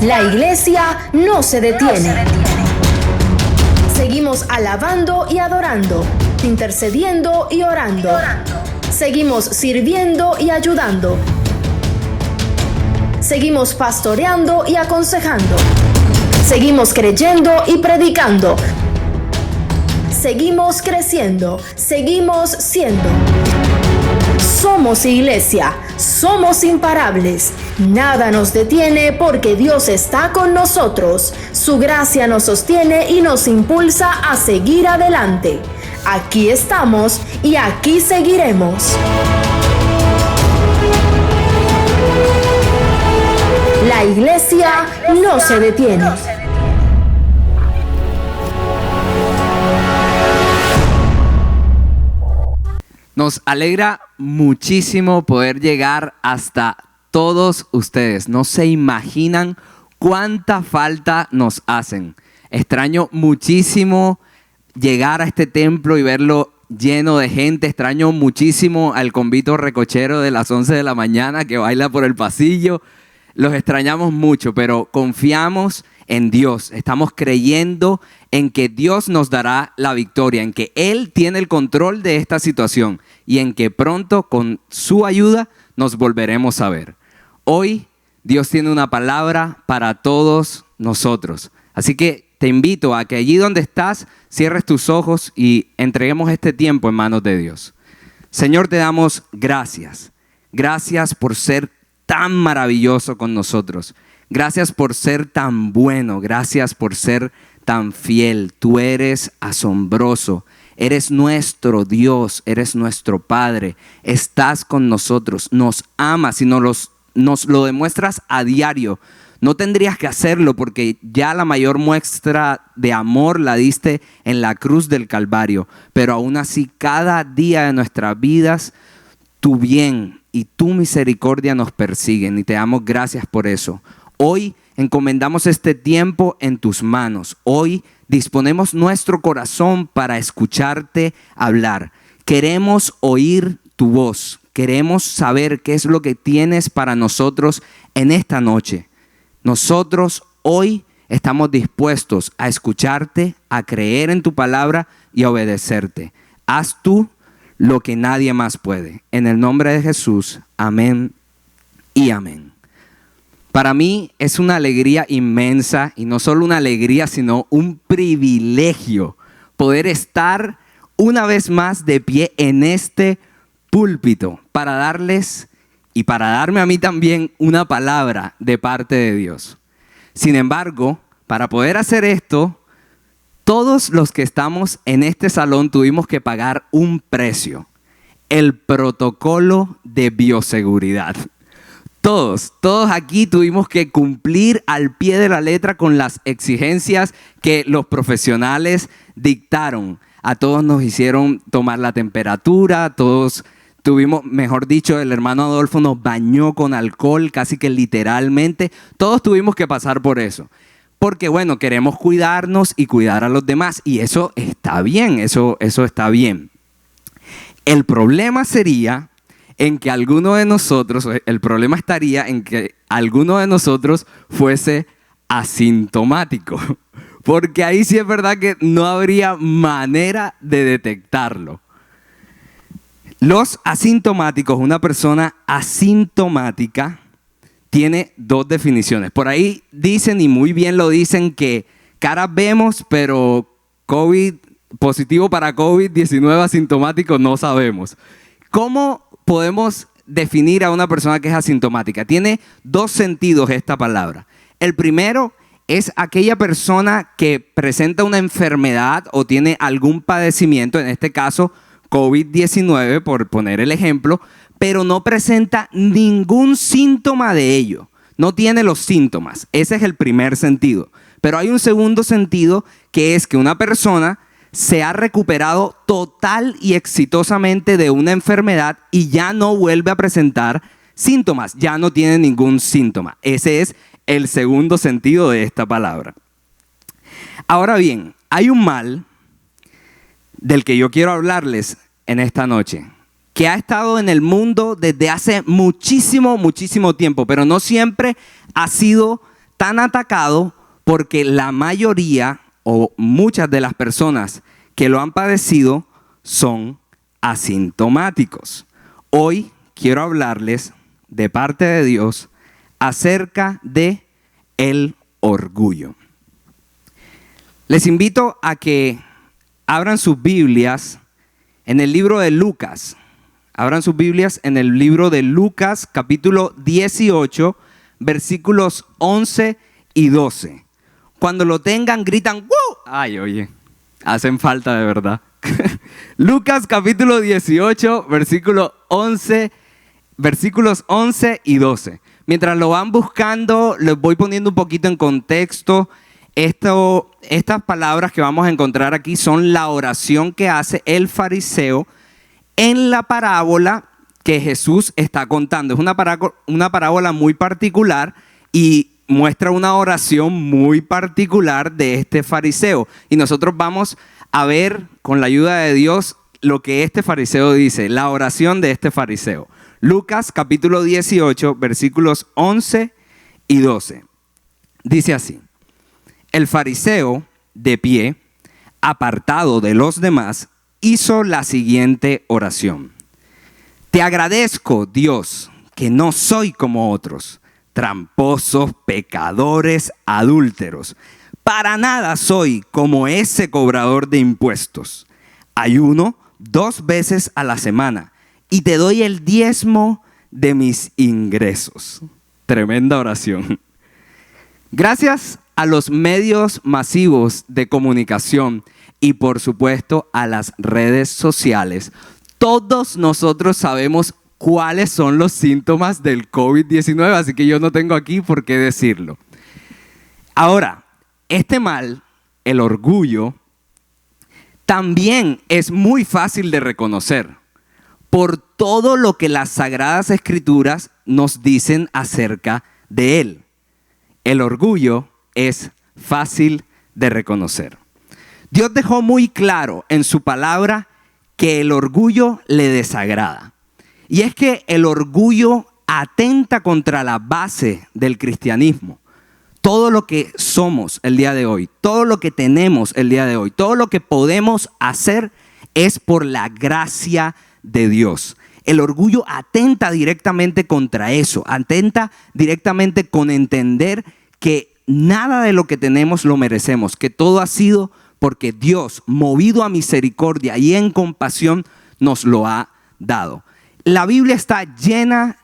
La iglesia no se detiene. Seguimos alabando y adorando, intercediendo y orando. Seguimos sirviendo y ayudando. Seguimos pastoreando y aconsejando. Seguimos creyendo y predicando. Seguimos creciendo. Seguimos siendo. Somos iglesia. Somos imparables. Nada nos detiene porque Dios está con nosotros. Su gracia nos sostiene y nos impulsa a seguir adelante. Aquí estamos y aquí seguiremos. La iglesia no se detiene. Nos alegra muchísimo poder llegar hasta todos ustedes. No se imaginan cuánta falta nos hacen. Extraño muchísimo llegar a este templo y verlo lleno de gente. Extraño muchísimo al convito recochero de las 11 de la mañana que baila por el pasillo. Los extrañamos mucho, pero confiamos en Dios. Estamos creyendo en que Dios nos dará la victoria, en que Él tiene el control de esta situación y en que pronto con su ayuda nos volveremos a ver. Hoy Dios tiene una palabra para todos nosotros. Así que te invito a que allí donde estás cierres tus ojos y entreguemos este tiempo en manos de Dios. Señor, te damos gracias. Gracias por ser tan maravilloso con nosotros. Gracias por ser tan bueno. Gracias por ser tan fiel. Tú eres asombroso. Eres nuestro Dios. Eres nuestro Padre. Estás con nosotros. Nos amas y nos lo demuestras a diario. No tendrías que hacerlo porque ya la mayor muestra de amor la diste en la cruz del Calvario. Pero aún así, cada día de nuestras vidas, tu bien y tu misericordia nos persiguen y te damos gracias por eso. Hoy encomendamos este tiempo en tus manos. Hoy disponemos nuestro corazón para escucharte hablar. Queremos oír tu voz. Queremos saber qué es lo que tienes para nosotros en esta noche. Nosotros hoy estamos dispuestos a escucharte, a creer en tu palabra y a obedecerte. Haz tú lo que nadie más puede. En el nombre de Jesús, amén y amén. Para mí es una alegría inmensa y no solo una alegría, sino un privilegio poder estar una vez más de pie en este púlpito para darles y para darme a mí también una palabra de parte de Dios. Sin embargo, para poder hacer esto, todos los que estamos en este salón tuvimos que pagar un precio, el protocolo de bioseguridad. Todos aquí tuvimos que cumplir al pie de la letra con las exigencias que los profesionales dictaron. A todos nos hicieron tomar la temperatura, todos tuvimos, mejor dicho, el hermano Adolfo nos bañó con alcohol, casi que literalmente. Todos tuvimos que pasar por eso. Porque bueno, queremos cuidarnos y cuidar a los demás. Y eso está bien, eso está bien. El problema estaría en que alguno de nosotros fuese asintomático. Porque ahí sí es verdad que no habría manera de detectarlo. Los asintomáticos, una persona asintomática, tiene dos definiciones. Por ahí dicen, y muy bien lo dicen, que caras vemos, pero positivo para COVID-19 asintomático no sabemos. ¿Cómo podemos definir a una persona que es asintomática? Tiene dos sentidos esta palabra. El primero es aquella persona que presenta una enfermedad o tiene algún padecimiento, en este caso COVID-19, por poner el ejemplo, pero no presenta ningún síntoma de ello. No tiene los síntomas. Ese es el primer sentido. Pero hay un segundo sentido que es que una persona se ha recuperado total y exitosamente de una enfermedad y ya no vuelve a presentar síntomas, ya no tiene ningún síntoma. Ese es el segundo sentido de esta palabra. Ahora bien, hay un mal del que yo quiero hablarles en esta noche, que ha estado en el mundo desde hace muchísimo tiempo, pero no siempre ha sido tan atacado porque la mayoría o muchas de las personas que lo han padecido son asintomáticos. Hoy quiero hablarles de parte de Dios acerca de el orgullo. Les invito a que abran sus Biblias en el libro de Lucas. Abran sus Biblias en el libro de Lucas, capítulo 18, versículos 11 y 12. Cuando lo tengan, gritan ¡wow! Ay, oye, hacen falta de verdad. Lucas, capítulo 18, versículos 11 y 12. Mientras lo van buscando, les voy poniendo un poquito en contexto. Estas palabras que vamos a encontrar aquí son la oración que hace el fariseo en la parábola que Jesús está contando. Es una parábola muy particular y muestra una oración muy particular de este fariseo. Y nosotros vamos a ver, con la ayuda de Dios, lo que este fariseo dice, la oración de este fariseo. Lucas capítulo 18, versículos 11 y 12. Dice así: el fariseo, de pie, apartado de los demás, hizo la siguiente oración. Te agradezco, Dios, que no soy como otros, tramposos, pecadores, adúlteros. Para nada soy como ese cobrador de impuestos. Ayuno 2 veces a la semana y te doy el diezmo de mis ingresos. Tremenda oración. Gracias a los medios masivos de comunicación y por supuesto a las redes sociales, todos nosotros sabemos cuáles son los síntomas del COVID-19, así que yo no tengo aquí por qué decirlo. Ahora, este mal, el orgullo, también es muy fácil de reconocer por todo lo que las Sagradas Escrituras nos dicen acerca de él. El orgullo es fácil de reconocer. Dios dejó muy claro en su palabra que el orgullo le desagrada. Y es que el orgullo atenta contra la base del cristianismo. Todo lo que somos el día de hoy, todo lo que tenemos el día de hoy, todo lo que podemos hacer es por la gracia de Dios. El orgullo atenta directamente contra eso, atenta directamente con entender que nada de lo que tenemos lo merecemos, que todo ha sido porque Dios, movido a misericordia y en compasión, nos lo ha dado. La Biblia está llena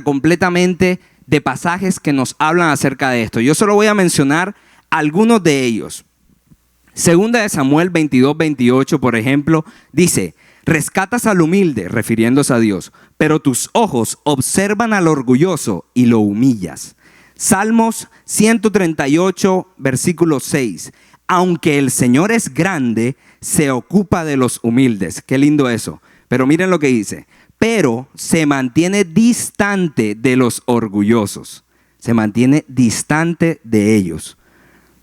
completamente de pasajes que nos hablan acerca de esto. Yo solo voy a mencionar algunos de ellos. Segunda de Samuel 22:28, por ejemplo, dice: rescatas al humilde, refiriéndose a Dios, pero tus ojos observan al orgulloso y lo humillas. Salmos 138, versículo 6. Aunque el Señor es grande, se ocupa de los humildes. Qué lindo eso. Pero miren lo que dice. Pero se mantiene distante de los orgullosos. Se mantiene distante de ellos.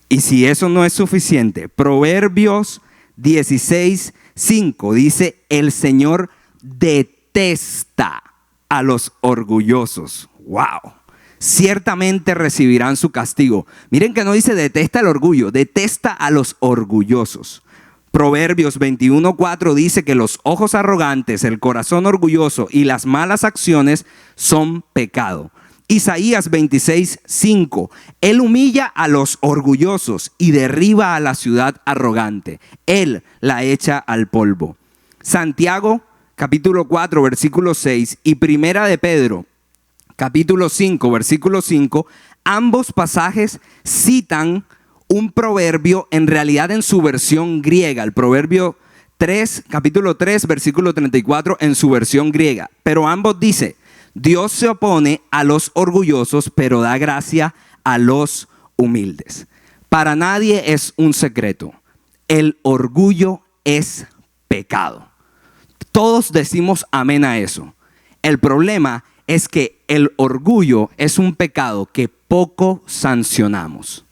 Y si eso no es suficiente, Proverbios 16:5 dice: el Señor detesta a los orgullosos. ¡Wow! Ciertamente recibirán su castigo. Miren que no dice detesta el orgullo, detesta a los orgullosos. Proverbios 21:4 dice que los ojos arrogantes, el corazón orgulloso y las malas acciones son pecado. Isaías 26:5, Él humilla a los orgullosos y derriba a la ciudad arrogante. Él la echa al polvo. Santiago capítulo 4, versículo 6 y Primera de Pedro capítulo 5, versículo 5, ambos pasajes citan un proverbio, en realidad en su versión griega, el proverbio 3, capítulo 3, versículo 34, en su versión griega. Pero ambos dice: Dios se opone a los orgullosos, pero da gracia a los humildes. Para nadie es un secreto, el orgullo es pecado. Todos decimos amén a eso. El problema es que el orgullo es un pecado que poco sancionamos.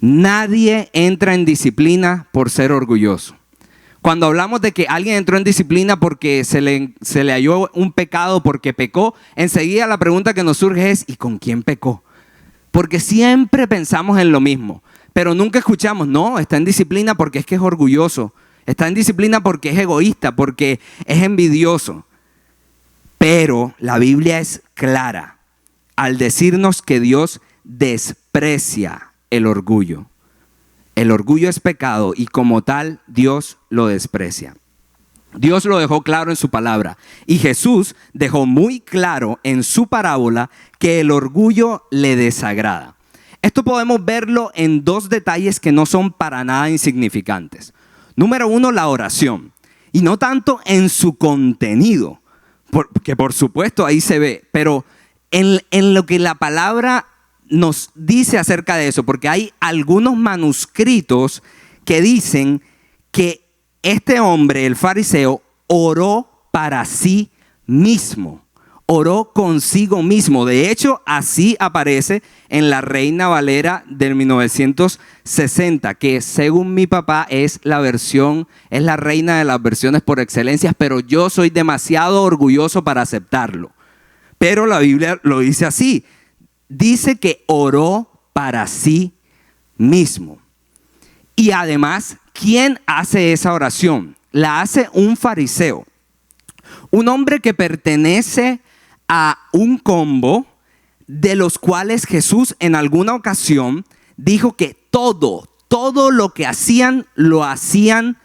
Nadie entra en disciplina por ser orgulloso. Cuando hablamos de que alguien entró en disciplina porque se le halló un pecado, porque pecó, enseguida la pregunta que nos surge es: ¿y con quién pecó? Porque siempre pensamos en lo mismo, pero nunca escuchamos, no, está en disciplina porque es que es orgulloso, está en disciplina porque es egoísta, porque es envidioso. Pero la Biblia es clara al decirnos que Dios desprecia el orgullo. El orgullo es pecado y como tal Dios lo desprecia. Dios lo dejó claro en su palabra y Jesús dejó muy claro en su parábola que el orgullo le desagrada. Esto podemos verlo en dos detalles que no son para nada insignificantes. Número uno, la oración. Y no tanto en su contenido, que por supuesto ahí se ve, pero en lo que la palabra nos dice acerca de eso, porque hay algunos manuscritos que dicen que este hombre, el fariseo, oró para sí mismo, oró consigo mismo. De hecho, así aparece en la Reina Valera del 1960, que según mi papá es la reina de las versiones por excelencia, pero yo soy demasiado orgulloso para aceptarlo. Pero la Biblia lo dice así, dice que oró para sí mismo. Y además, ¿quién hace esa oración? La hace un fariseo, un hombre que pertenece a un combo de los cuales Jesús en alguna ocasión dijo que todo lo que hacían, lo hacían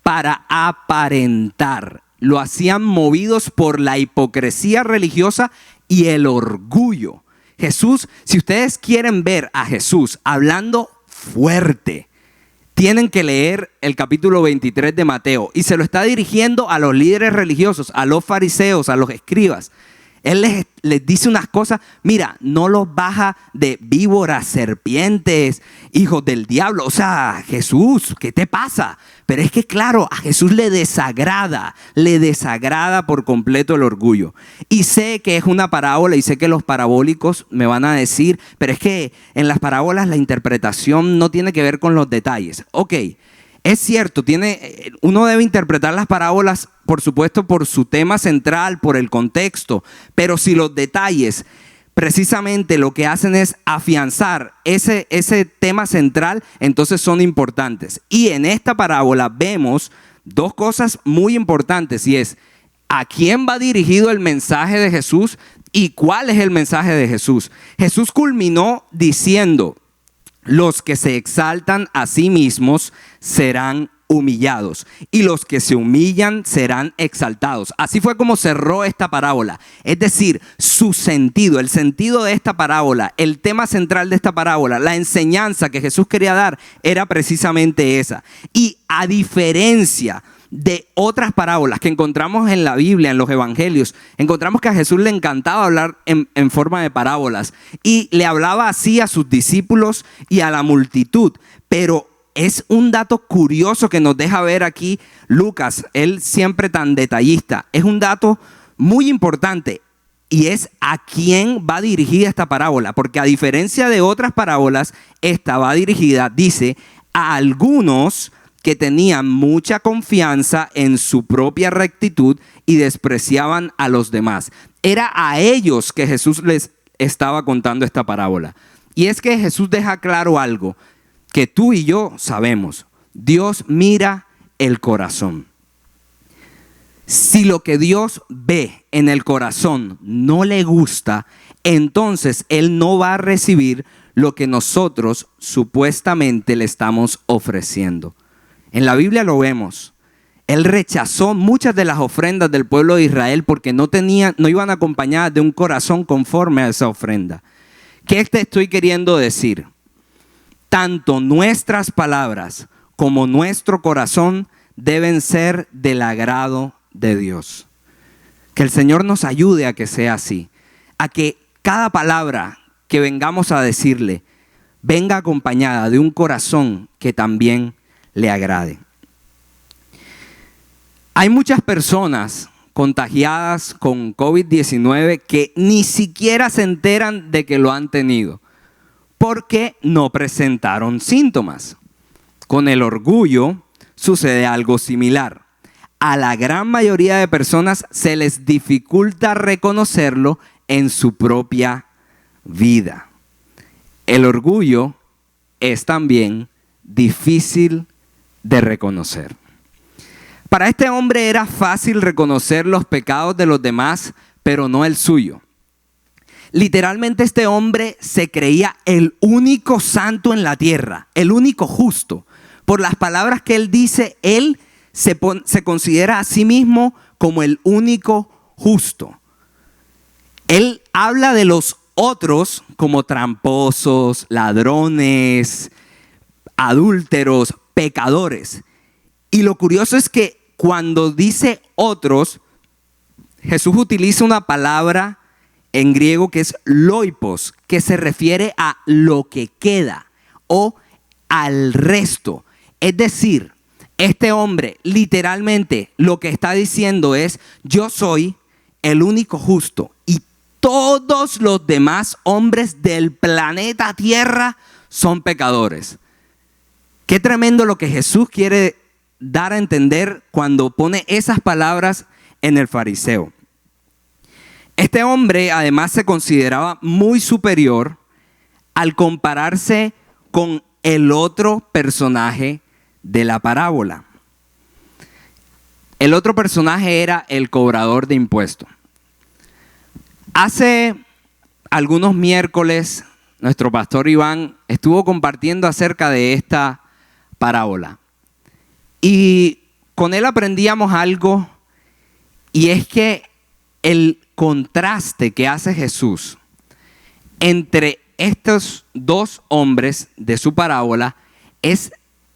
para aparentar. Lo hacían movidos por la hipocresía religiosa y el orgullo. Jesús, si ustedes quieren ver a Jesús hablando fuerte, tienen que leer el capítulo 23 de Mateo y se lo está dirigiendo a los líderes religiosos, a los fariseos, a los escribas. Él les dice unas cosas, mira, no los baja de víboras, serpientes, hijos del diablo. O sea, Jesús, ¿qué te pasa? Pero es que claro, a Jesús le desagrada por completo el orgullo. Y sé que es una parábola y sé que los parabólicos me van a decir, pero es que en las parábolas la interpretación no tiene que ver con los detalles. Ok, es cierto, uno debe interpretar las parábolas, por supuesto, por su tema central, por el contexto, pero si los detalles precisamente lo que hacen es afianzar ese tema central, entonces son importantes. Y en esta parábola vemos dos cosas muy importantes y es a quién va dirigido el mensaje de Jesús y cuál es el mensaje de Jesús. Jesús culminó diciendo: los que se exaltan a sí mismos serán humillados y los que se humillan serán exaltados. Así fue como cerró esta parábola. Es decir, su sentido, el sentido de esta parábola, el tema central de esta parábola, la enseñanza que Jesús quería dar era precisamente esa. Y a diferencia de otras parábolas que encontramos en la Biblia, en los evangelios, encontramos que a Jesús le encantaba hablar en forma de parábolas y le hablaba así a sus discípulos y a la multitud. Pero es un dato curioso que nos deja ver aquí Lucas, él siempre tan detallista. Es un dato muy importante y es a quién va dirigida esta parábola, porque a diferencia de otras parábolas, esta va dirigida, dice, a algunos que tenían mucha confianza en su propia rectitud y despreciaban a los demás. Era a ellos que Jesús les estaba contando esta parábola. Y es que Jesús deja claro algo que tú y yo sabemos. Dios mira el corazón. Si lo que Dios ve en el corazón no le gusta, entonces Él no va a recibir lo que nosotros supuestamente le estamos ofreciendo. En la Biblia lo vemos. Él rechazó muchas de las ofrendas del pueblo de Israel porque no iban acompañadas de un corazón conforme a esa ofrenda. ¿Qué te estoy queriendo decir? Tanto nuestras palabras como nuestro corazón deben ser del agrado de Dios. Que el Señor nos ayude a que sea así. A que cada palabra que vengamos a decirle venga acompañada de un corazón que también le agrade. Hay muchas personas contagiadas con COVID-19 que ni siquiera se enteran de que lo han tenido porque no presentaron síntomas. Con el orgullo sucede algo similar. A la gran mayoría de personas se les dificulta reconocerlo en su propia vida. el orgullo es también difícil de reconocer. Para este hombre era fácil reconocer los pecados de los demás, pero no el suyo. Literalmente este hombre se creía el único santo en la tierra, el único justo. Por las palabras que él dice, él se considera a sí mismo como el único justo. Él habla de los otros como tramposos, ladrones, adúlteros, pecadores. Y lo curioso es que cuando dice otros, Jesús utiliza una palabra en griego que es loipos, que se refiere a lo que queda o al resto. Es decir, este hombre literalmente lo que está diciendo es: yo soy el único justo y todos los demás hombres del planeta Tierra son pecadores. Qué tremendo lo que Jesús quiere dar a entender cuando pone esas palabras en el fariseo. Este hombre además se consideraba muy superior al compararse con el otro personaje de la parábola. El otro personaje era el cobrador de impuestos. Hace algunos miércoles, nuestro pastor Iván estuvo compartiendo acerca de esta parábola. Y con él aprendíamos algo, y es que el contraste que hace Jesús entre estos dos hombres de su parábola es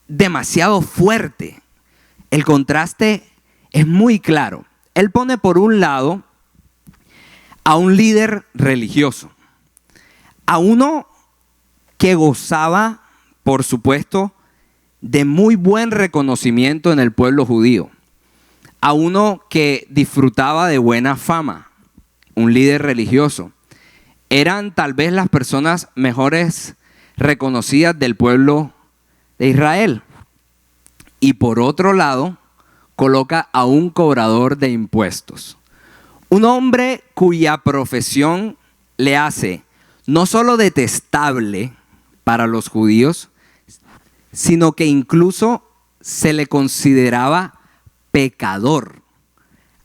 demasiado fuerte. El contraste es muy claro. Él pone por un lado a un líder religioso, a uno que gozaba, por supuesto, de muy buen reconocimiento en el pueblo judío, a uno que disfrutaba de buena fama, un líder religioso. Eran tal vez las personas mejores reconocidas del pueblo de Israel. Y por otro lado, coloca a un cobrador de impuestos. Un hombre cuya profesión le hace no solo detestable para los judíos, sino que incluso se le consideraba pecador.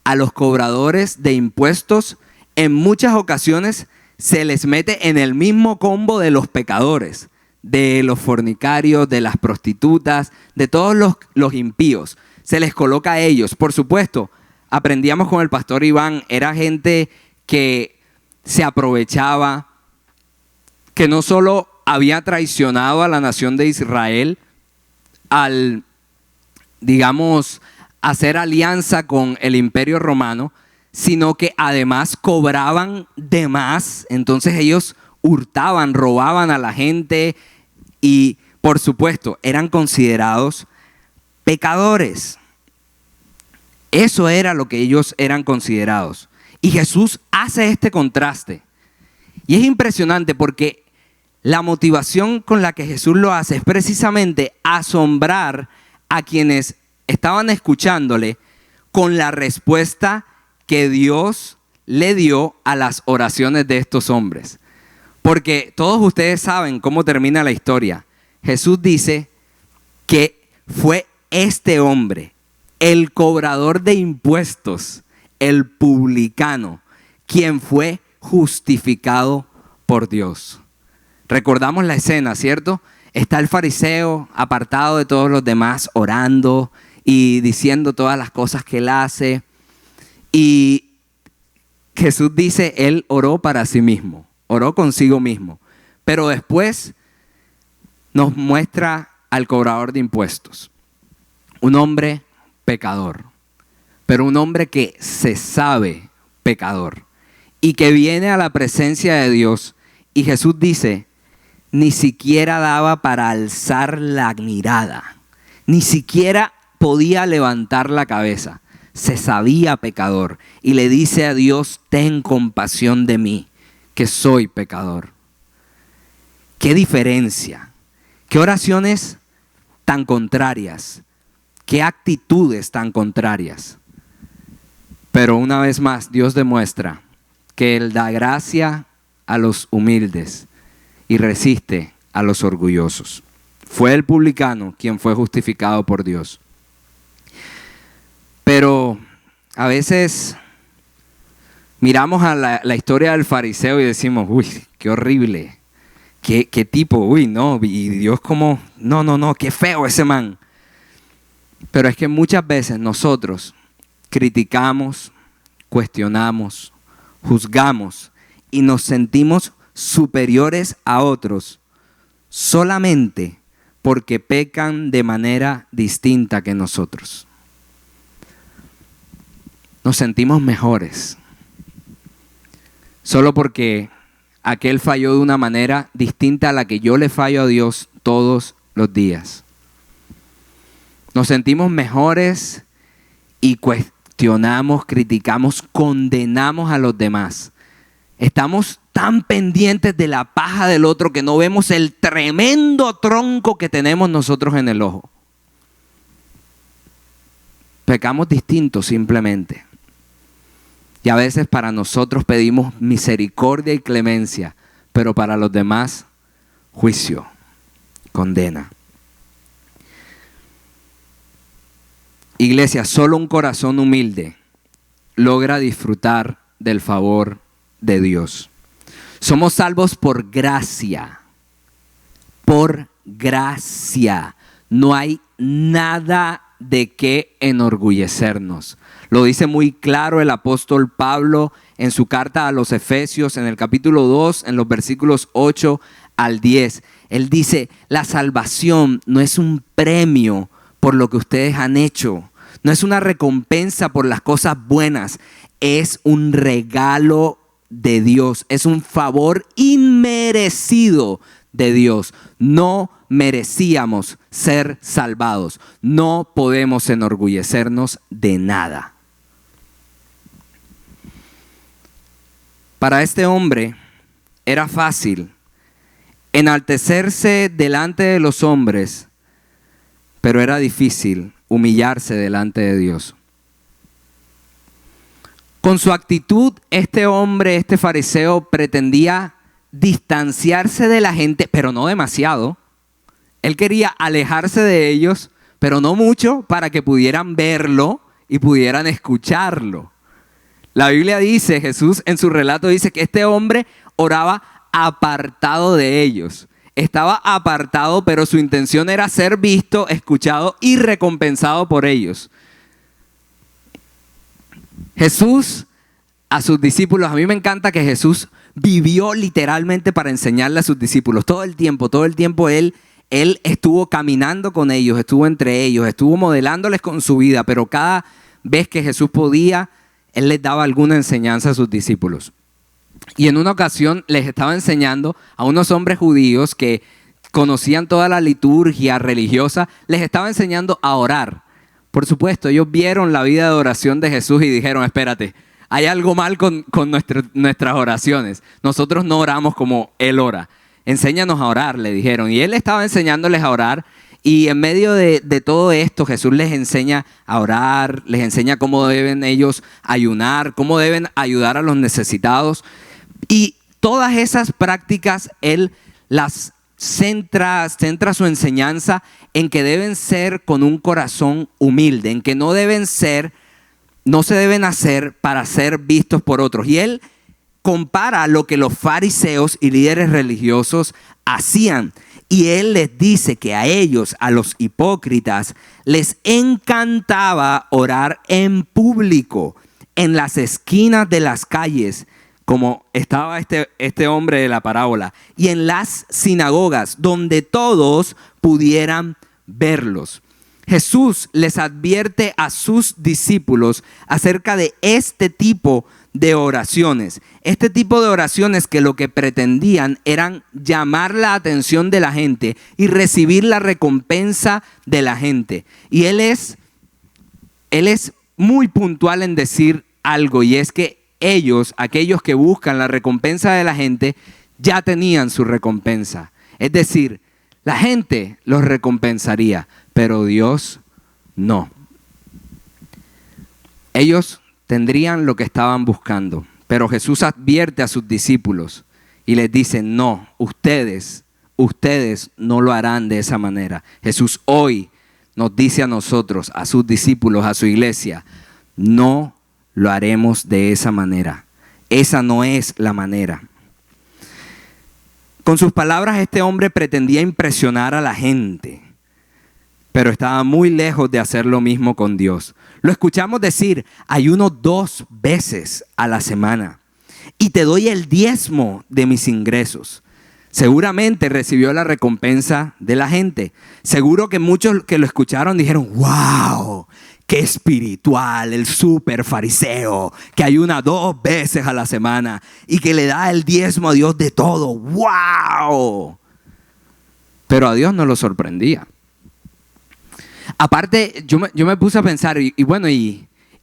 A los cobradores de impuestos en muchas ocasiones se les mete en el mismo combo de los pecadores, de los fornicarios, de las prostitutas, de todos los impíos. Se les coloca a ellos. Por supuesto, aprendíamos con el pastor Iván, era gente que se aprovechaba, que no solo había traicionado a la nación de Israel al, digamos, hacer alianza con el Imperio Romano, sino que además cobraban de más. Entonces ellos hurtaban, robaban a la gente y, por supuesto, eran considerados pecadores. Eso era lo que ellos eran considerados. Y Jesús hace este contraste. Y es impresionante porque la motivación con la que Jesús lo hace es precisamente asombrar a quienes estaban escuchándole con la respuesta que Dios le dio a las oraciones de estos hombres. Porque todos ustedes saben cómo termina la historia. Jesús dice que fue este hombre, el cobrador de impuestos, el publicano, quien fue justificado por Dios. Recordamos la escena, ¿cierto? Está el fariseo apartado de todos los demás, orando y diciendo todas las cosas que él hace. Y Jesús dice, él oró para sí mismo, oró consigo mismo. Pero después nos muestra al cobrador de impuestos, un hombre pecador, pero un hombre que se sabe pecador y que viene a la presencia de Dios. Y Jesús dice, ni siquiera daba para alzar la mirada, ni siquiera podía levantar la cabeza. Se sabía pecador y le dice a Dios, ten compasión de mí, que soy pecador. ¡Qué diferencia! ¡Qué oraciones tan contrarias! ¡Qué actitudes tan contrarias! Pero una vez más, Dios demuestra que Él da gracia a los humildes y resiste a los orgullosos. Fue el publicano quien fue justificado por Dios. Pero a veces miramos a la historia del fariseo y decimos, uy, qué horrible, qué tipo, uy, no, y Dios como, no, qué feo ese man. Pero es que muchas veces nosotros criticamos, cuestionamos, juzgamos y nos sentimos superiores a otros solamente porque pecan de manera distinta que nosotros. Nos sentimos mejores solo porque aquel falló de una manera distinta a la que yo le fallo a Dios todos los días. Nos sentimos mejores y cuestionamos, criticamos, condenamos a los demás. Estamos tan pendientes de la paja del otro que no vemos el tremendo tronco que tenemos nosotros en el ojo. Pecamos distintos simplemente. Y a veces para nosotros pedimos misericordia y clemencia, pero para los demás, juicio, condena. Iglesia, solo un corazón humilde logra disfrutar del favor de Dios. Somos salvos por gracia. Por gracia. No hay nada de qué enorgullecernos. Lo dice muy claro el apóstol Pablo en su carta a los Efesios, en el capítulo 2, en los versículos 8 al 10. Él dice, la salvación no es un premio por lo que ustedes han hecho. No es una recompensa por las cosas buenas. Es un regalo de Dios. Es un favor inmerecido de Dios. No merecíamos ser salvados. No podemos enorgullecernos de nada. Para este hombre era fácil enaltecerse delante de los hombres, pero era difícil humillarse delante de Dios. Con su actitud, este hombre, este fariseo, pretendía distanciarse de la gente, pero no demasiado. Él quería alejarse de ellos, pero no mucho, para que pudieran verlo y pudieran escucharlo. La Biblia dice, Jesús en su relato dice que este hombre oraba apartado de ellos. Estaba apartado, pero su intención era ser visto, escuchado y recompensado por ellos. Jesús a sus discípulos, a mí me encanta que Jesús vivió literalmente para enseñarle a sus discípulos. Todo el tiempo él estuvo caminando con ellos, estuvo entre ellos, estuvo modelándoles con su vida, pero cada vez que Jesús podía, Él les daba alguna enseñanza a sus discípulos. Y en una ocasión les estaba enseñando a unos hombres judíos que conocían toda la liturgia religiosa, les estaba enseñando a orar. Por supuesto, ellos vieron la vida de oración de Jesús y dijeron, espérate, hay algo mal con nuestras oraciones. Nosotros no oramos como Él ora. Enséñanos a orar, le dijeron. Y Él estaba enseñándoles a orar. Y en medio de todo esto, Jesús les enseña a orar, les enseña cómo deben ellos ayunar, cómo deben ayudar a los necesitados. Y todas esas prácticas, Él las centra su enseñanza en que deben ser con un corazón humilde, en que no se deben hacer para ser vistos por otros. Y Él compara lo que los fariseos y líderes religiosos hacían. Y Él les dice que a ellos, a los hipócritas, les encantaba orar en público, en las esquinas de las calles, como estaba este hombre de la parábola, y en las sinagogas, donde todos pudieran verlos. Jesús les advierte a sus discípulos acerca de este tipo de oraciones. Este tipo de oraciones que lo que pretendían eran llamar la atención de la gente y recibir la recompensa de la gente. Y Él es muy puntual en decir algo, y es que ellos, aquellos que buscan la recompensa de la gente, ya tenían su recompensa. Es decir, la gente los recompensaría, pero Dios no. Ellos tendrían lo que estaban buscando, pero Jesús advierte a sus discípulos y les dice, no, ustedes no lo harán de esa manera. Jesús hoy nos dice a nosotros, a sus discípulos, a su iglesia, no lo haremos de esa manera. Esa no es la manera. Con sus palabras, este hombre pretendía impresionar a la gente, pero estaba muy lejos de hacer lo mismo con Dios. Lo escuchamos decir, ayuno 2 veces a la semana y te doy el 10º de mis ingresos. Seguramente recibió la recompensa de la gente. Seguro que muchos que lo escucharon dijeron, wow, qué espiritual, el súper fariseo que ayuna 2 veces a la semana y que le da el 10º a Dios de todo. ¡Wow! Pero a Dios no lo sorprendía. Aparte, yo me puse a pensar,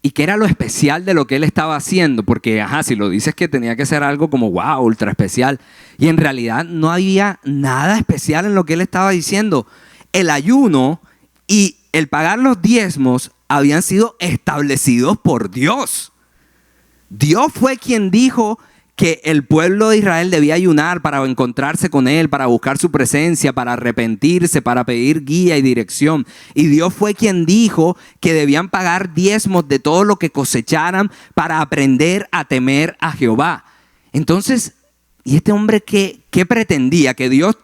¿y qué era lo especial de lo que él estaba haciendo? Porque, si lo dices que tenía que ser algo como, wow, ultra especial. Y en realidad no había nada especial en lo que él estaba diciendo. El ayuno y el pagar los diezmos habían sido establecidos por Dios. Dios fue quien dijo que el pueblo de Israel debía ayunar para encontrarse con Él, para buscar su presencia, para arrepentirse, para pedir guía y dirección. Y Dios fue quien dijo que debían pagar diezmos de todo lo que cosecharan para aprender a temer a Jehová. Entonces, ¿y este hombre qué pretendía? Que Dios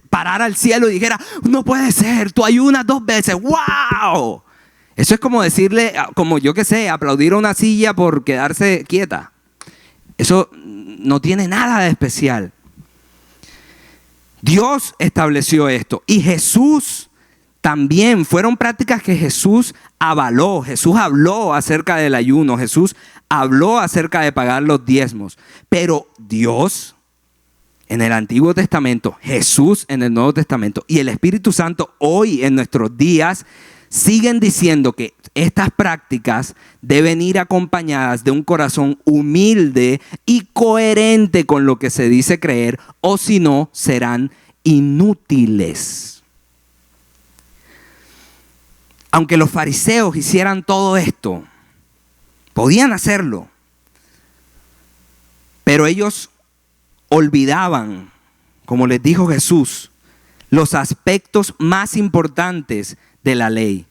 parara al cielo y dijera, no puede ser, tú ayunas 2 veces, ¡wow! Eso es como decirle, como yo qué sé, aplaudir a una silla por quedarse quieta. Eso no tiene nada de especial. Dios estableció esto y Jesús también. Fueron prácticas que Jesús avaló. Jesús habló acerca del ayuno. Jesús habló acerca de pagar los diezmos. Pero Dios en el Antiguo Testamento, Jesús en el Nuevo Testamento y el Espíritu Santo hoy en nuestros días siguen diciendo que estas prácticas deben ir acompañadas de un corazón humilde y coherente con lo que se dice creer, o si no, serán inútiles. Aunque los fariseos hicieran todo esto, podían hacerlo, pero ellos olvidaban, como les dijo Jesús, los aspectos más importantes de la ley: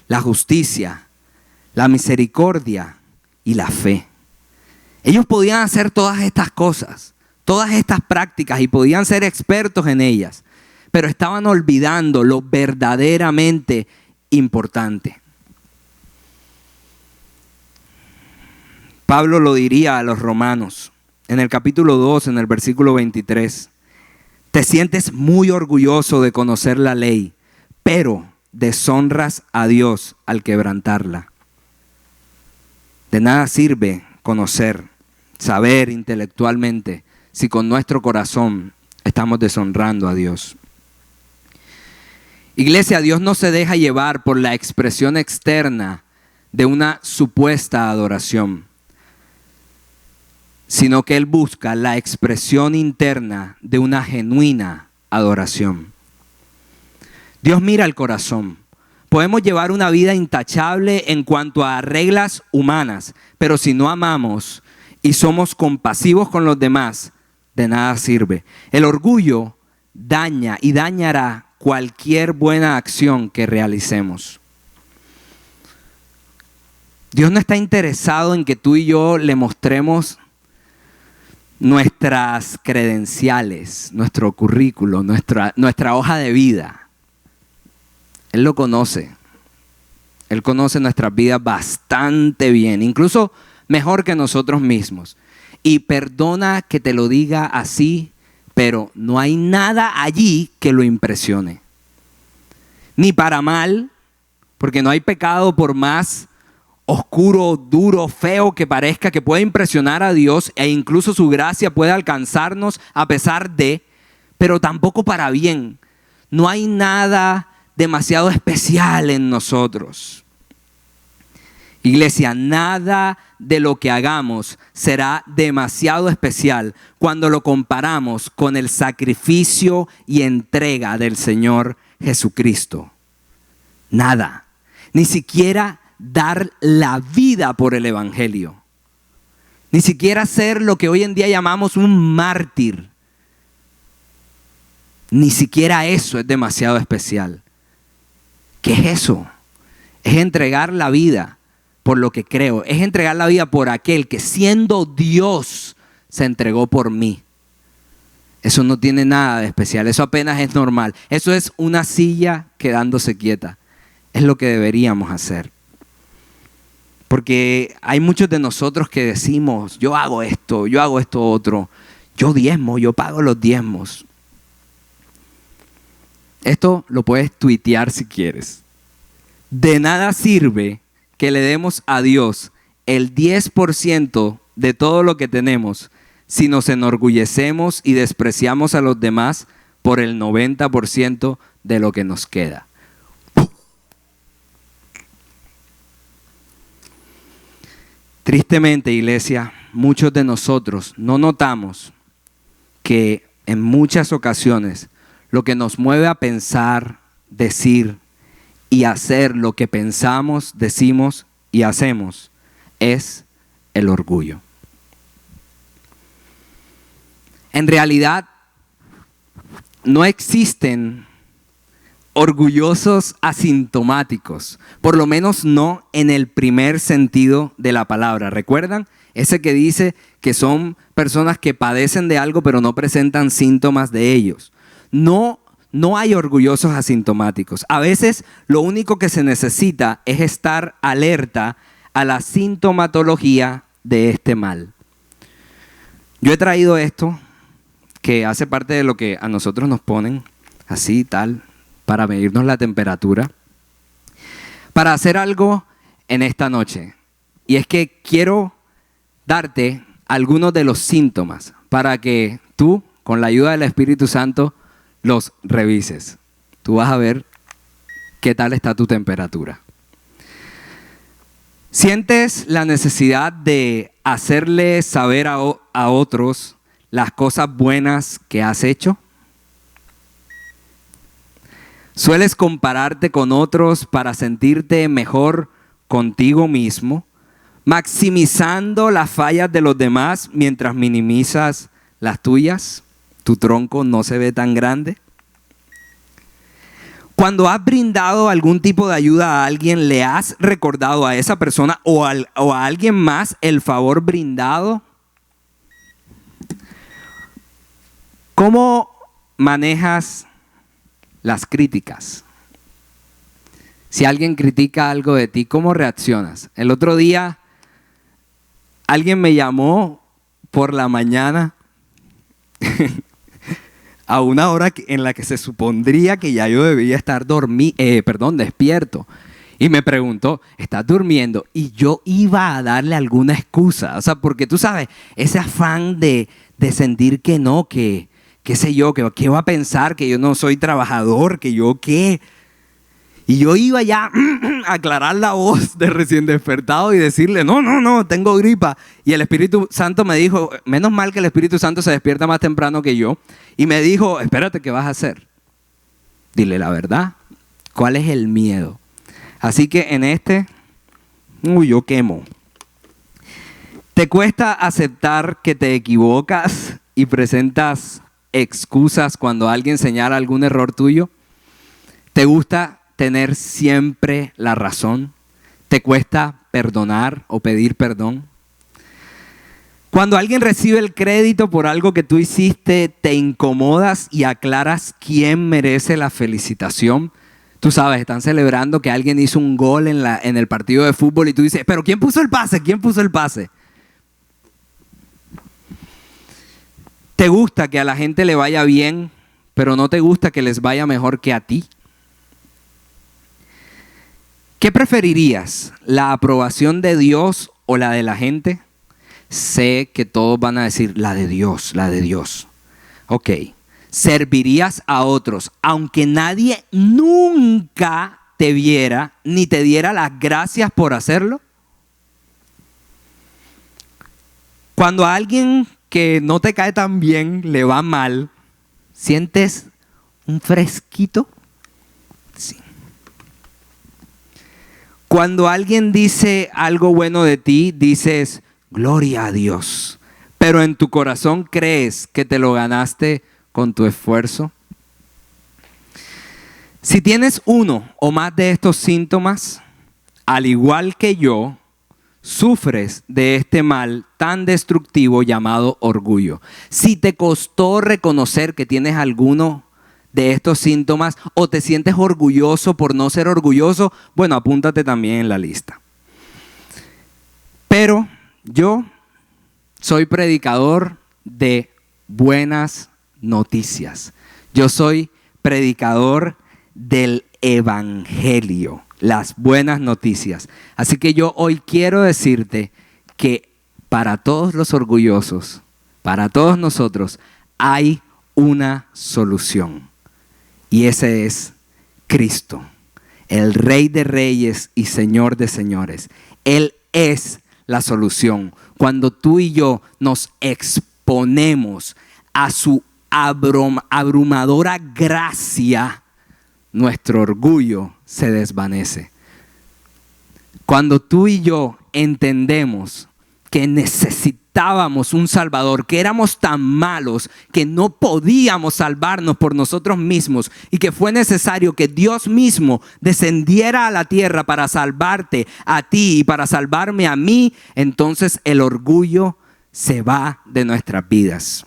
la justicia, la misericordia y la fe. Ellos podían hacer todas estas cosas, todas estas prácticas, y podían ser expertos en ellas, pero estaban olvidando lo verdaderamente importante. Pablo lo diría a los romanos en el capítulo 2, en el versículo 23. Te sientes muy orgulloso de conocer la ley, pero deshonras a Dios al quebrantarla. De nada sirve conocer, saber intelectualmente, si con nuestro corazón estamos deshonrando a Dios. Iglesia, Dios no se deja llevar por la expresión externa de una supuesta adoración, sino que Él busca la expresión interna de una genuina adoración. Dios mira el corazón. Podemos llevar una vida intachable en cuanto a reglas humanas, pero si no amamos y somos compasivos con los demás, de nada sirve. El orgullo daña y dañará cualquier buena acción que realicemos. Dios no está interesado en que tú y yo le mostremos nuestras credenciales, nuestro currículo, nuestra hoja de vida. Él lo conoce. Él conoce nuestras vidas bastante bien, incluso mejor que nosotros mismos. Y perdona que te lo diga así, pero no hay nada allí que lo impresione. Ni para mal, porque no hay pecado por más oscuro, duro, feo que parezca, que pueda impresionar a Dios e incluso su gracia puede alcanzarnos a pesar de, pero tampoco para bien. No hay nada demasiado especial en nosotros. Iglesia, nada de lo que hagamos será demasiado especial cuando lo comparamos con el sacrificio y entrega del Señor Jesucristo. Nada, ni siquiera dar la vida por el Evangelio, ni siquiera ser lo que hoy en día llamamos un mártir. Ni siquiera eso es demasiado especial. ¿Qué es eso? Es entregar la vida por lo que creo. Es entregar la vida por aquel que siendo Dios se entregó por mí. Eso no tiene nada de especial. Eso apenas es normal. Eso es una silla quedándose quieta. Es lo que deberíamos hacer. Porque hay muchos de nosotros que decimos, yo hago esto otro. Yo diezmo, yo pago los diezmos. Esto lo puedes tuitear si quieres. De nada sirve que le demos a Dios el 10% de todo lo que tenemos si nos enorgullecemos y despreciamos a los demás por el 90% de lo que nos queda. Tristemente, iglesia, muchos de nosotros no notamos que en muchas ocasiones lo que nos mueve a pensar, decir y hacer lo que pensamos, decimos y hacemos es el orgullo. En realidad, no existen orgullosos asintomáticos, por lo menos no en el primer sentido de la palabra. ¿Recuerdan? Ese que dice que son personas que padecen de algo pero no presentan síntomas de ellos. No hay orgullosos asintomáticos. A veces lo único que se necesita es estar alerta a la sintomatología de este mal. Yo he traído esto que hace parte de lo que a nosotros nos ponen, así tal, para medirnos la temperatura, para hacer algo en esta noche. Y es que quiero darte algunos de los síntomas para que tú, con la ayuda del Espíritu Santo, los revises. Tú vas a ver qué tal está tu temperatura. ¿Sientes la necesidad de hacerle saber a otros las cosas buenas que has hecho? ¿Sueles compararte con otros para sentirte mejor contigo mismo, maximizando las fallas de los demás mientras minimizas las tuyas? ¿Tu tronco no se ve tan grande? Cuando has brindado algún tipo de ayuda a alguien, ¿le has recordado a esa persona o a alguien más el favor brindado? ¿Cómo manejas las críticas? Si alguien critica algo de ti, ¿cómo reaccionas? El otro día alguien me llamó por la mañana a una hora en la que se supondría que ya yo debía estar despierto. Y me preguntó, ¿estás durmiendo? Y yo iba a darle alguna excusa. O sea, porque tú sabes, ese afán de sentir que no, que qué sé yo, que qué va a pensar, que yo no soy trabajador, que yo qué. Y yo iba ya a aclarar la voz de recién despertado y decirle, no, tengo gripa. Y el Espíritu Santo me dijo, menos mal que el Espíritu Santo se despierta más temprano que yo. Y me dijo, espérate, ¿qué vas a hacer? Dile la verdad. ¿Cuál es el miedo? Así que en yo quemo. ¿Te cuesta aceptar que te equivocas y presentas excusas cuando alguien señala algún error tuyo? ¿Te gusta tener siempre la razón? ¿Te cuesta perdonar o pedir perdón? Cuando alguien recibe el crédito por algo que tú hiciste, ¿te incomodas y aclaras quién merece la felicitación? Tú sabes, están celebrando que alguien hizo un gol en el partido de fútbol y tú dices, ¿pero quién puso el pase? ¿Quién puso el pase? ¿Te gusta que a la gente le vaya bien, pero no te gusta que les vaya mejor que a ti? ¿Qué preferirías? ¿La aprobación de Dios o la de la gente? Sé que todos van a decir la de Dios, la de Dios. Ok. ¿Servirías a otros aunque nadie nunca te viera ni te diera las gracias por hacerlo? Cuando a alguien que no te cae tan bien le va mal, ¿sientes un fresquito? Sí. Cuando alguien dice algo bueno de ti, dices, gloria a Dios. Pero en tu corazón crees que te lo ganaste con tu esfuerzo. Si tienes uno o más de estos síntomas, al igual que yo, sufres de este mal tan destructivo llamado orgullo. Si te costó reconocer que tienes alguno de estos síntomas o te sientes orgulloso por no ser orgulloso, bueno, apúntate también en la lista. Pero yo soy predicador de buenas noticias. Yo soy predicador del evangelio, las buenas noticias. Así que yo hoy quiero decirte que para todos los orgullosos, para todos nosotros, hay una solución. Y ese es Cristo, el Rey de Reyes y Señor de Señores. Él es la solución. Cuando tú y yo nos exponemos a su abrumadora gracia, nuestro orgullo se desvanece. Cuando tú y yo entendemos que necesitábamos un Salvador, que éramos tan malos que no podíamos salvarnos por nosotros mismos y que fue necesario que Dios mismo descendiera a la tierra para salvarte a ti y para salvarme a mí, entonces el orgullo se va de nuestras vidas.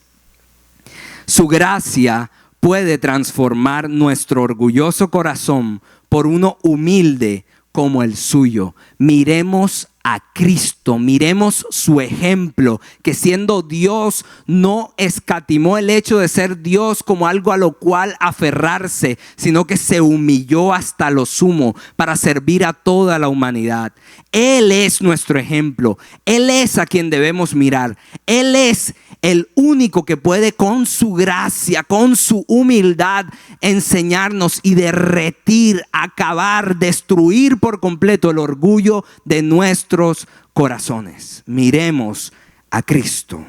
Su gracia puede transformar nuestro orgulloso corazón por uno humilde como el suyo. Miremos a Cristo, miremos su ejemplo, que siendo Dios no escatimó el hecho de ser Dios como algo a lo cual aferrarse, sino que se humilló hasta lo sumo para servir a toda la humanidad. Él es nuestro ejemplo, Él es a quien debemos mirar, Él es el único que puede con su gracia, con su humildad enseñarnos y derretir, acabar, destruir por completo el orgullo de nuestros corazones. Miremos a Cristo.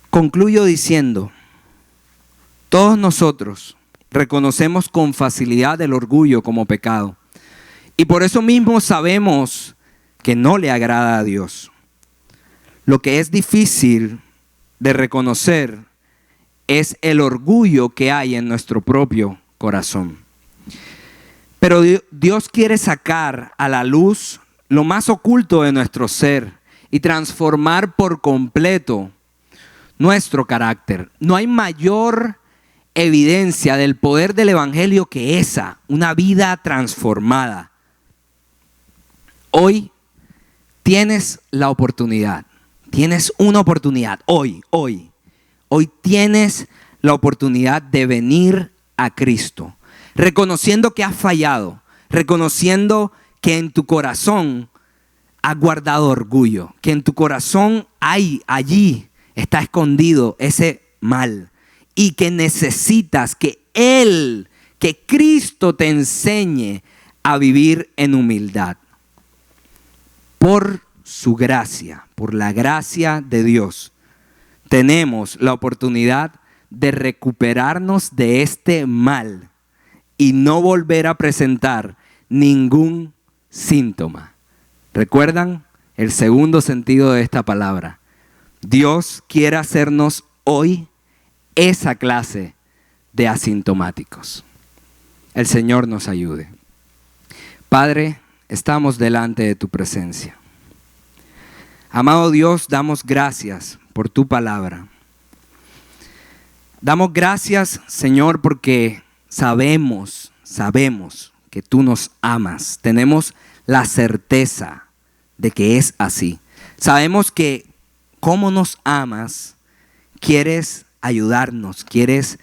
Concluyo diciendo, todos nosotros reconocemos con facilidad el orgullo como pecado y por eso mismo sabemos que no le agrada a Dios. Lo que es difícil de reconocer es el orgullo que hay en nuestro propio corazón. Pero Dios quiere sacar a la luz lo más oculto de nuestro ser y transformar por completo nuestro carácter. No hay mayor evidencia del poder del evangelio que esa, una vida transformada. Hoy tienes la oportunidad, tienes una oportunidad, hoy tienes la oportunidad de venir a Cristo, reconociendo que has fallado, reconociendo que en tu corazón has guardado orgullo, que en tu corazón allí está escondido ese mal y que necesitas que Cristo te enseñe a vivir en humildad. Por su gracia, por la gracia de Dios, tenemos la oportunidad de recuperarnos de este mal y no volver a presentar ningún síntoma. ¿Recuerdan el segundo sentido de esta palabra? Dios quiere hacernos hoy esa clase de asintomáticos. El Señor nos ayude. Padre, estamos delante de tu presencia. Amado Dios, damos gracias por tu palabra. Damos gracias, Señor, porque sabemos que tú nos amas. Tenemos la certeza de que es así. Sabemos que como nos amas, quieres ayudarnos, quieres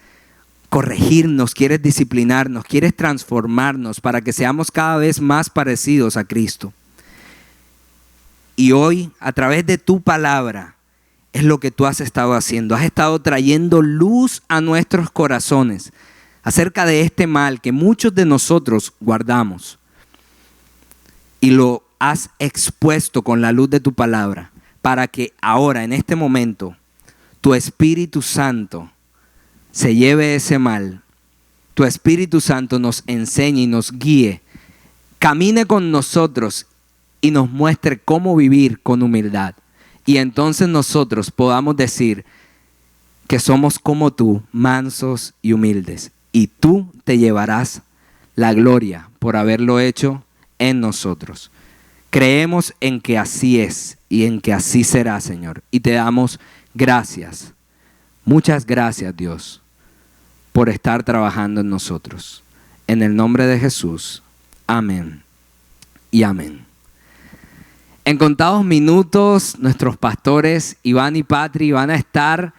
corregirnos, quieres disciplinarnos, quieres transformarnos para que seamos cada vez más parecidos a Cristo. Y hoy, a través de tu palabra, es lo que tú has estado haciendo. Has estado trayendo luz a nuestros corazones acerca de este mal que muchos de nosotros guardamos. Y lo has expuesto con la luz de tu palabra para que ahora, en este momento, tu Espíritu Santo se lleve ese mal. Tu Espíritu Santo nos enseñe y nos guíe, camine con nosotros y nos muestre cómo vivir con humildad. Y entonces nosotros podamos decir que somos como tú, mansos y humildes, y tú te llevarás la gloria por haberlo hecho en nosotros. Creemos en que así es y en que así será, Señor, y te damos gracias. Muchas gracias, Dios, por estar trabajando en nosotros. En el nombre de Jesús, amén y amén. En contados minutos, nuestros pastores Iván y Patri van a estar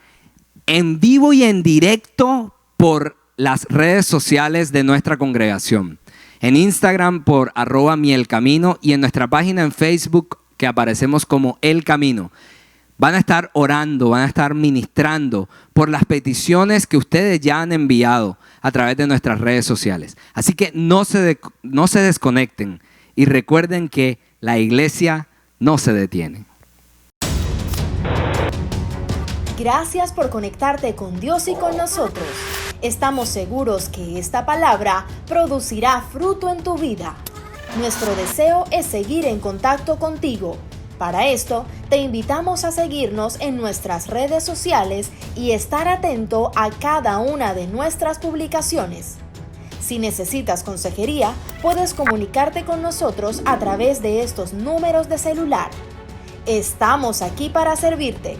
en vivo y en directo por las redes sociales de nuestra congregación. En Instagram por @mielcamino y en nuestra página en Facebook que aparecemos como El Camino. Van a estar orando, van a estar ministrando por las peticiones que ustedes ya han enviado a través de nuestras redes sociales. Así que no se desconecten y recuerden que la iglesia no se detiene. Gracias por conectarte con Dios y con nosotros. Estamos seguros que esta palabra producirá fruto en tu vida. Nuestro deseo es seguir en contacto contigo. Para esto, te invitamos a seguirnos en nuestras redes sociales y estar atento a cada una de nuestras publicaciones. Si necesitas consejería, puedes comunicarte con nosotros a través de estos números de celular. Estamos aquí para servirte.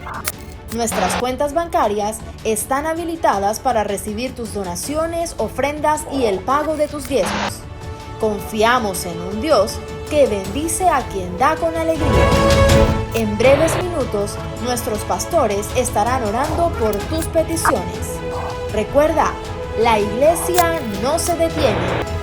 Nuestras cuentas bancarias están habilitadas para recibir tus donaciones, ofrendas y el pago de tus diezmos. Confiamos en un Dios que bendice a quien da con alegría. En breves minutos, nuestros pastores estarán orando por tus peticiones. Recuerda, la iglesia no se detiene.